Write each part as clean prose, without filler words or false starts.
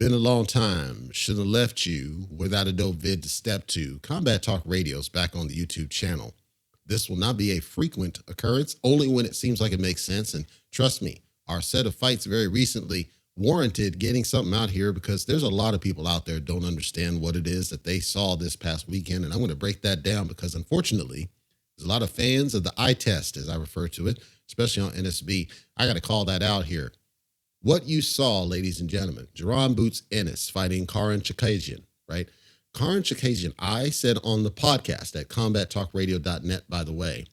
Been a long time. Should have left you without a dope vid to step to. Combat Talk Radio's back on the YouTube channel. This will not be a frequent occurrence, only when it seems like it makes sense. And trust me, our set of fights very recently warranted getting something out here because there's a lot of people out there don't understand what it is that they saw this past weekend. And I'm going to break that down because unfortunately, there's a lot of fans of the eye test, as I refer to it, especially on NSB. I got to call that out here. What you saw, ladies and gentlemen, Jaron boots Ennis fighting Chukhadzhian, right? Chukhadzhian, I said on the podcast at combattalkradio.net, by the way,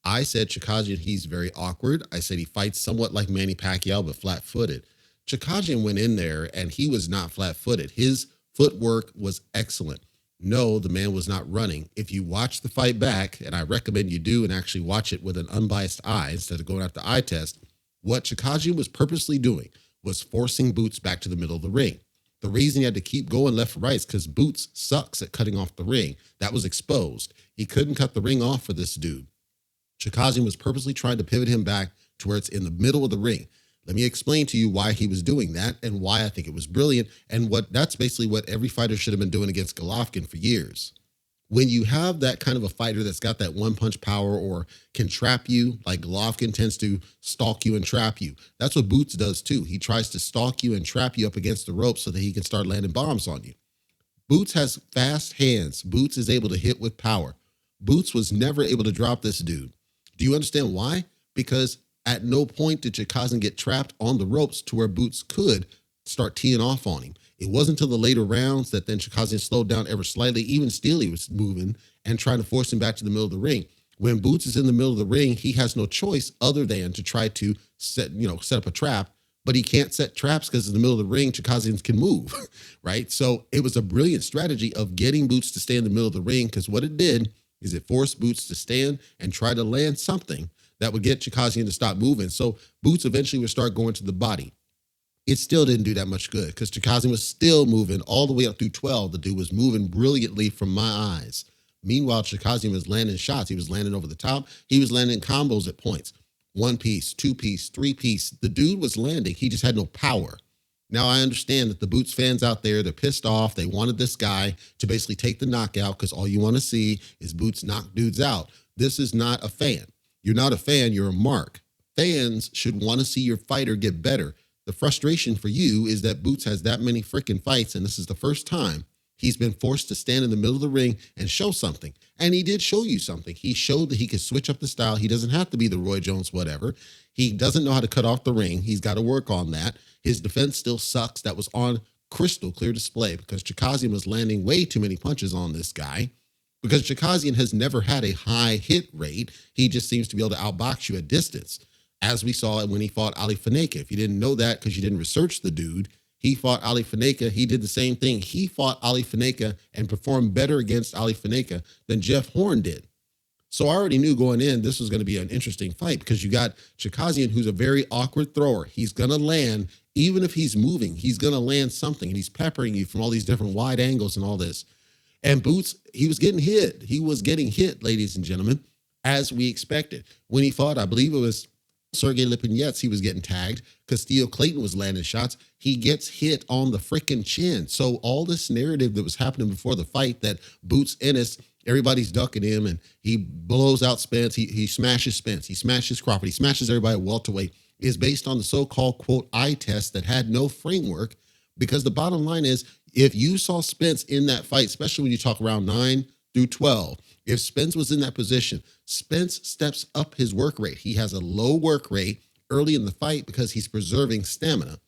I said Chukhadzhian, he's very awkward. I said he fights somewhat like Manny Pacquiao, but flat-footed. Chukhadzhian went in there and he was not flat-footed. His footwork was excellent. No, the man was not running. If you watch the fight back, and I recommend you do and actually watch it with an unbiased eye instead of going after eye test, what Chukhadzhian was purposely doing was forcing Boots back to the middle of the ring. The reason he had to keep going left and right is because Boots sucks at cutting off the ring. That was exposed. He couldn't cut the ring off for this dude. Chukhadzhian was purposely trying to pivot him back to where it's in the middle of the ring. Let me explain to you why he was doing that and why I think it was brilliant, and that's basically what every fighter should have been doing against Golovkin for years. When you have that kind of a fighter that's got that one-punch power or can trap you, like Golovkin tends to stalk you and trap you, that's what Boots does too. He tries to stalk you and trap you up against the ropes so that he can start landing bombs on you. Boots has fast hands. Boots is able to hit with power. Boots was never able to drop this dude. Do you understand why? Because at no point did Chukhadzhian get trapped on the ropes to where Boots could start teeing off on him. It wasn't until the later rounds that then Chukhadzhian slowed down ever slightly. Even Steely was moving and trying to force him back to the middle of the ring. When Boots is in the middle of the ring, he has no choice other than to try to set up a trap, but he can't set traps because in the middle of the ring, Chukhadzhian can move, right? So it was a brilliant strategy of getting Boots to stay in the middle of the ring because what it did is it forced Boots to stand and try to land something that would get Chukhadzhian to stop moving. So Boots eventually would start going to the body. It still didn't do that much good because Chukhadzhian was still moving all the way up through 12. The dude was moving brilliantly from my eyes. Meanwhile, Chukhadzhian was landing shots. He was landing over the top. He was landing combos at points. 1 piece, 2 piece, 3 piece. The dude was landing. He just had no power. Now, I understand that the Boots fans out there, they're pissed off. They wanted this guy to basically take the knockout because all you want to see is Boots knock dudes out. This is not a fan. You're not a fan. You're a mark. Fans should want to see your fighter get better. The frustration for you is that Boots has that many freaking fights, and this is the first time he's been forced to stand in the middle of the ring and show something. And he did show you something. He showed that he could switch up the style. He doesn't have to be the Roy Jones whatever. He doesn't know how to cut off the ring. He's got to work on that. His defense still sucks. That was on crystal clear display because Chukhadzhian was landing way too many punches on this guy because Chukhadzhian has never had a high hit rate. He just seems to be able to outbox you at distance. As we saw when he fought Ali Faneka. If you didn't know that because you didn't research the dude, he fought Ali Faneka. He did the same thing. He fought Ali Faneka and performed better against Ali Faneka than Jeff Horn did. So I already knew going in this was going to be an interesting fight because you got Chukhadzhian, who's a very awkward thrower. He's going to land, even if he's moving, he's going to land something, and he's peppering you from all these different wide angles and all this. And Boots, he was getting hit. He was getting hit, ladies and gentlemen, as we expected. When he fought, I believe it was Sergey Lipinets, he was getting tagged because Theo Clayton was landing shots. He gets hit on the freaking chin. So all this narrative that was happening before the fight that Boots Ennis, everybody's ducking him and he blows out Spence. He smashes Spence. He smashes Crawford. He smashes everybody at welterweight is based on the so-called, quote, eye test that had no framework because the bottom line is if you saw Spence in that fight, especially when you talk around 9 through 12, if Spence was in that position, Spence steps up his work rate. He has a low work rate early in the fight because he's preserving stamina.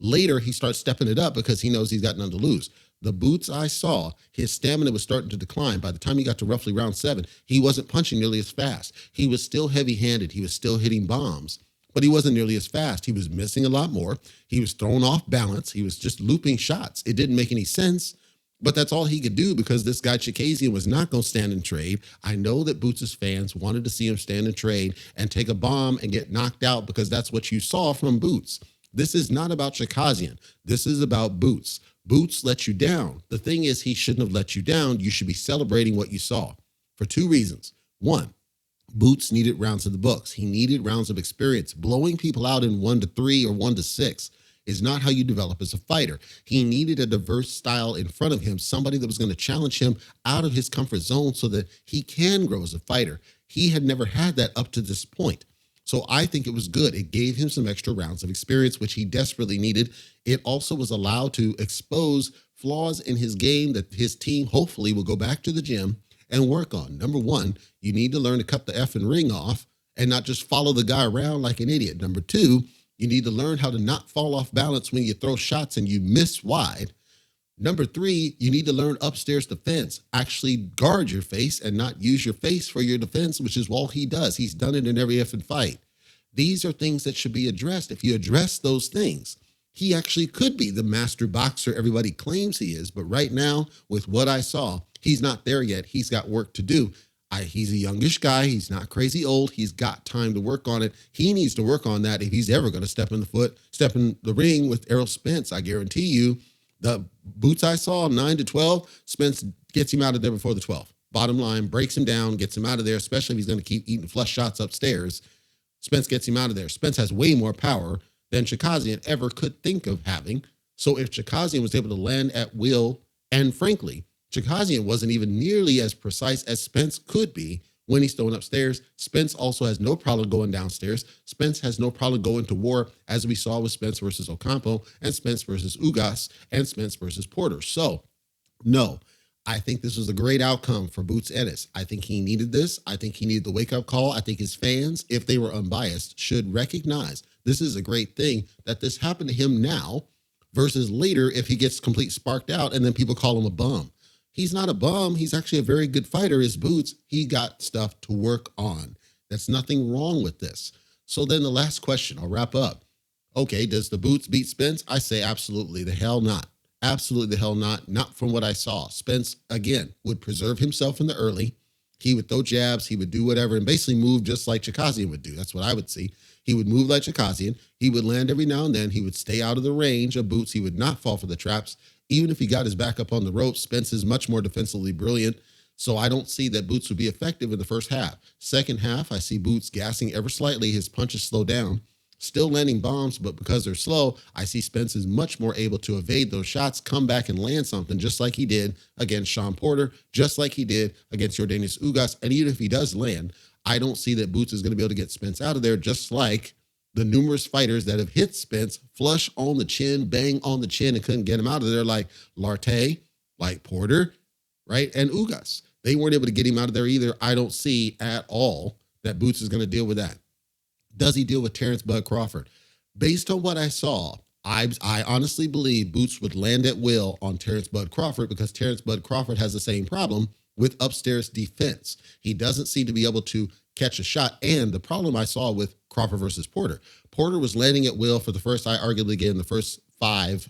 Later, he starts stepping it up because he knows he's got none to lose. The Boots I saw, his stamina was starting to decline. By the time he got to roughly round 7, he wasn't punching nearly as fast. He was still heavy-handed. He was still hitting bombs, but he wasn't nearly as fast. He was missing a lot more. He was thrown off balance. He was just looping shots. It didn't make any sense. But that's all he could do because this guy Chukhadzhian was not going to stand and trade. I know that Boots' fans wanted to see him stand and trade and take a bomb and get knocked out because that's what you saw from Boots. This is not about Chukhadzhian. This is about Boots. Boots let you down. The thing is, he shouldn't have let you down. You should be celebrating what you saw for 2 reasons. 1, Boots needed rounds in the books. He needed rounds of experience. Blowing people out in 1 to 3 or 1 to 6 is not how you develop as a fighter. He needed a diverse style in front of him, somebody that was going to challenge him out of his comfort zone so that he can grow as a fighter. He had never had that up to this point. So I think it was good. It gave him some extra rounds of experience, which he desperately needed. It also was allowed to expose flaws in his game that his team hopefully will go back to the gym and work on. Number one, you need to learn to cut the effing ring off and not just follow the guy around like an idiot. Number two, you need to learn how to not fall off balance when you throw shots and you miss wide. Number three, you need to learn upstairs defense. Actually guard your face and not use your face for your defense, which is all he does. He's done it in every effing fight. These are things that should be addressed. If you address those things, he actually could be the master boxer everybody claims he is. But right now, with what I saw, he's not there yet. He's got work to do. He's a youngish guy. He's not crazy old. He's got time to work on it. He needs to work on that if he's ever going to step in the ring with Errol Spence. I guarantee you, the boots I saw, 9 to 12, Spence gets him out of there before the 12. Bottom line, breaks him down, gets him out of there, especially if he's going to keep eating flush shots upstairs. Spence gets him out of there. Spence has way more power than Chukhadzhian ever could think of having. So if Chukhadzhian was able to land at will, and frankly, Chukhadzhian wasn't even nearly as precise as Spence could be when he's thrown upstairs. Spence also has no problem going downstairs. Spence has no problem going to war, as we saw with Spence versus Ocampo and Spence versus Ugas and Spence versus Porter. So, no, I think this was a great outcome for Boots Ennis. I think he needed this. I think he needed the wake-up call. I think his fans, if they were unbiased, should recognize this is a great thing that this happened to him now versus later if he gets complete sparked out and then people call him a bum. He's not a bum. He's actually a very good fighter. His Boots, he got stuff to work on. That's nothing wrong with this. So then the last question, I'll wrap up. Okay, does the Boots beat Spence? I say absolutely the hell not. Absolutely the hell not. Not from what I saw. Spence, again, would preserve himself in the early. He would throw jabs. He would do whatever and basically move just like Chukhadzhian would do. That's what I would see. He would move like Chukhadzhian. He would land every now and then. He would stay out of the range of Boots. He would not fall for the traps. Even if he got his back up on the ropes, Spence is much more defensively brilliant. So I don't see that Boots would be effective in the first half. Second half, I see Boots gassing ever slightly. His punches slow down. Still landing bombs, but because they're slow, I see Spence is much more able to evade those shots, come back and land something just like he did against Sean Porter, just like he did against Yordenis Ugas. And even if he does land, I don't see that Boots is going to be able to get Spence out of there, just like the numerous fighters that have hit Spence flush on the chin, bang on the chin, and couldn't get him out of there, like Larte, like Porter, right? And Ugas. They weren't able to get him out of there either. I don't see at all that Boots is going to deal with that. Does he deal with Terrence Bud Crawford? Based on what I saw, I honestly believe Boots would land at will on Terrence Bud Crawford because Terrence Bud Crawford has the same problem with upstairs defense. He doesn't seem to be able to catch a shot. And the problem I saw with Crawford versus Porter, Porter was landing at will for the first, I arguably gave him the first five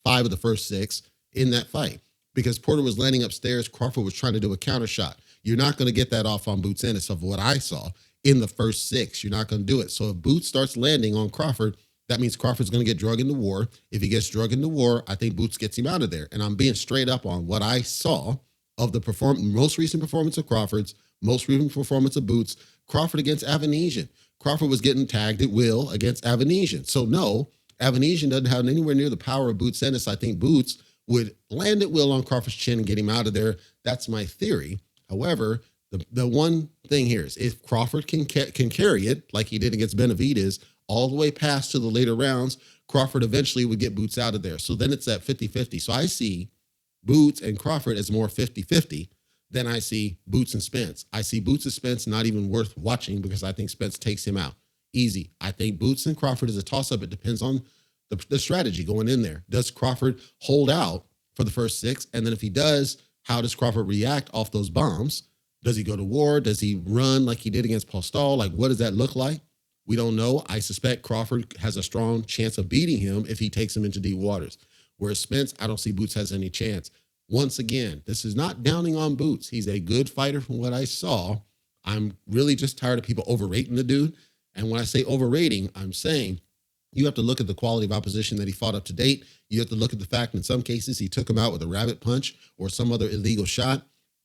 of the first six in that fight. Because Porter was landing upstairs, Crawford was trying to do a counter shot. You're not going to get that off on Boots Ennis of what I saw in the first six. You're not going to do it. So if Boots starts landing on Crawford, that means Crawford's going to get drug into war. If he gets drug into war, I think Boots gets him out of there. And I'm being straight up on what I saw of the most recent performance of Crawford's, most recent performance of Boots. Crawford against Avanesian. Crawford was getting tagged at will against Avanesian. So no, Avanesian doesn't have anywhere near the power of Boots Ennis. I think Boots would land at will on Crawford's chin and get him out of there. That's my theory. However, the one thing here is if Crawford can carry it like he did against Benavidez all the way past to the later rounds, Crawford eventually would get Boots out of there. So then it's at 50-50. So I see Boots and Crawford as more 50-50 than I see Boots and Spence. I see Boots and Spence not even worth watching because I think Spence takes him out. Easy. I think Boots and Crawford is a toss-up. It depends on the strategy going in there. Does Crawford hold out for the first six? And then if he does, how does Crawford react off those bombs? Does he go to war? Does he run like he did against Postol? Like, what does that look like? We don't know. I suspect Crawford has a strong chance of beating him if he takes him into deep waters. Whereas Spence, I don't see Boots has any chance. Once again, this is not downing on Boots. He's a good fighter from what I saw. I'm really just tired of people overrating the dude. And when I say overrating, I'm saying you have to look at the quality of opposition that he fought up to date. You have to look at the fact in some cases he took him out with a rabbit punch or some other illegal shot.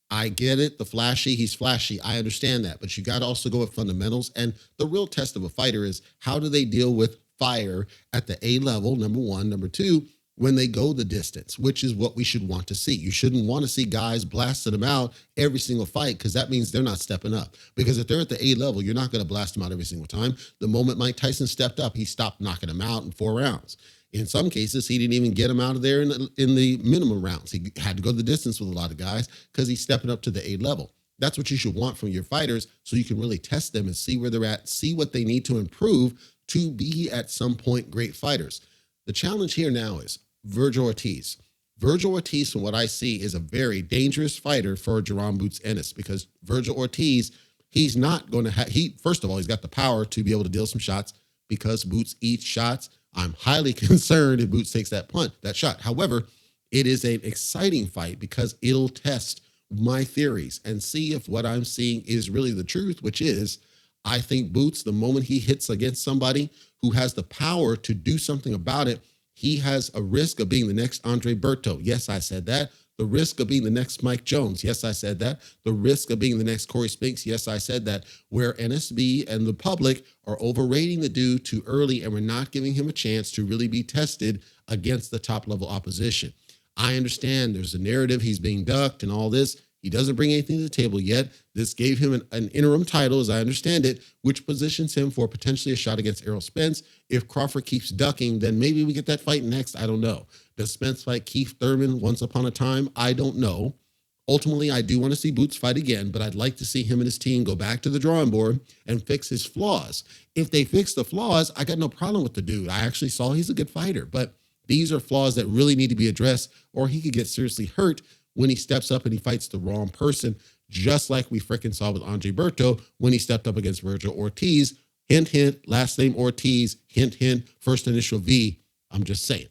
I get it. He's flashy. I understand that. But you got to also go with fundamentals. And the real test of a fighter is how do they deal with fire at the A level, number one. Number two, when they go the distance, which is what we should want to see. You shouldn't want to see guys blasting them out every single fight, because that means they're not stepping up. Because if they're at the A level, you're not going to blast them out every single time. The moment Mike Tyson stepped up, he stopped knocking them out in 4 rounds. In some cases, he didn't even get him out of there in the minimum rounds. He had to go the distance with a lot of guys because he's stepping up to the A level. That's what you should want from your fighters, so you can really test them and see where they're at, see what they need to improve to be at some point great fighters. The challenge here now is Virgil Ortiz. Virgil Ortiz, from what I see, is a very dangerous fighter for Jaron Boots Ennis, because Virgil Ortiz, he's not going to have, first of all, he's got the power to be able to deal some shots because Boots eats shots. I'm highly concerned if Boots takes that shot. However, it is an exciting fight because it'll test my theories and see if what I'm seeing is really the truth, which is, I think Boots, the moment he hits against somebody who has the power to do something about it, he has a risk of being the next Andre Berto. Yes, I said that. The risk of being the next Mike Jones. Yes, I said that. The risk of being the next Corey Spinks. Yes, I said that. Where NSB and the public are overrating the dude too early, and we're not giving him a chance to really be tested against the top level opposition. I understand there's a narrative he's being ducked and all this. He doesn't bring anything to the table yet. This gave him an interim title, as I understand it, which positions him for potentially a shot against Errol Spence. If Crawford keeps ducking, then maybe we get that fight next. I don't know. Does Spence fight Keith Thurman once upon a time? I don't know. Ultimately, I do want to see Boots fight again, but I'd like to see him and his team go back to the drawing board and fix his flaws. If they fix the flaws, I got no problem with the dude. I actually saw he's a good fighter, but these are flaws that really need to be addressed, or he could get seriously hurt when he steps up and he fights the wrong person, just like we freaking saw with Andre Berto when he stepped up against Virgil Ortiz. Hint, hint, last name Ortiz, hint, hint, first initial V. I'm just saying.